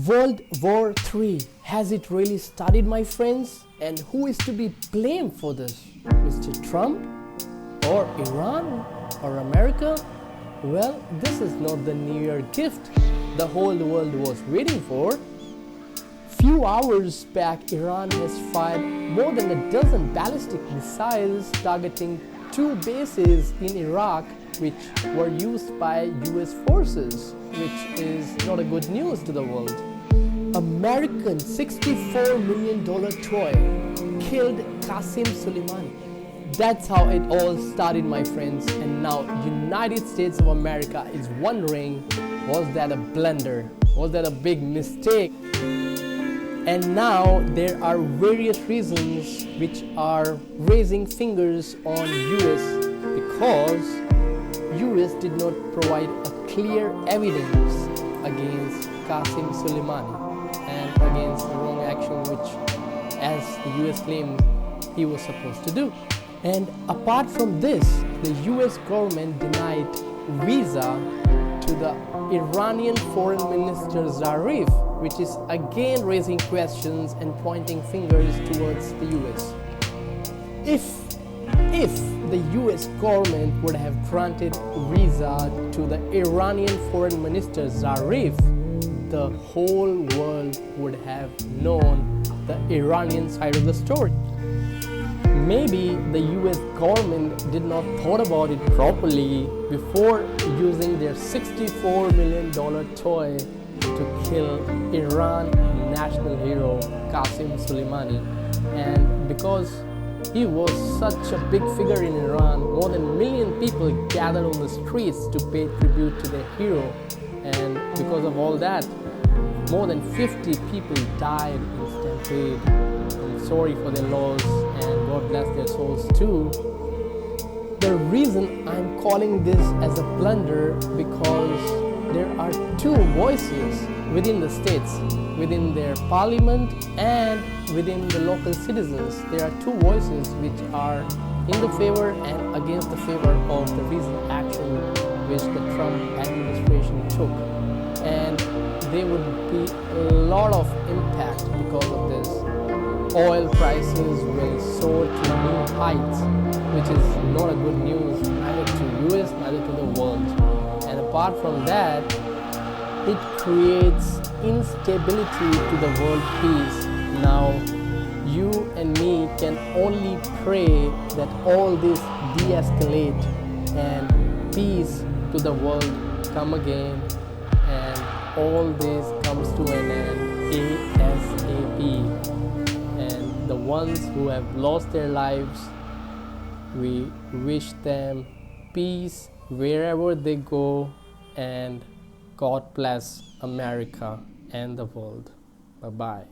World War III, has it really started, my friends? And who is to be blamed for this? Mr. Trump? Or Iran? Or America? Well, this is not the New Year gift the whole world was waiting for. Few hours back, Iran has fired more than a dozen ballistic missiles targeting 2 bases in Iraq which were used by US forces, which is not a good news to the world. American $64 million toy killed Qasem Soleimani. That's how it all started, my friends, and now United States of America is wondering, was that a blunder? Was that a big mistake? And now there are various reasons which are raising fingers on US because US did not provide a clear evidence against Qasem Soleimani and against the wrong action which, as the US claimed, he was supposed to do. And apart from this, the US government denied visa to the Iranian Foreign Minister Zarif, which is again raising questions and pointing fingers towards the US. If the US government would have granted visa to the Iranian Foreign Minister Zarif, the whole world would have known the Iranian side of the story. Maybe the US government did not thought about it properly before using their $64 million toy to kill Iran national hero Qasem Soleimani. And because he was such a big figure in Iran, more than 1 million people gathered on the streets to pay tribute to their hero. And because of all that, more than 50 people died in stampede. I'm sorry for their loss and God bless their souls too. The reason I'm calling this as a blunder because there are 2 voices within the states, within their parliament and within the local citizens. There are 2 voices which are in the favor and against the favor of the recent action which the Trump administration took. And there would be a lot of impact because of this. Oil prices will soar to new heights, which is not a good news neither to US, neither to the world. And apart from that, it creates instability to the world peace. Now, you and me can only pray that all this de-escalate and peace to the world come again and all this comes to an end ASAP. And the ones who have lost their lives, we wish them peace wherever they go, and God bless America and the world. Bye-bye.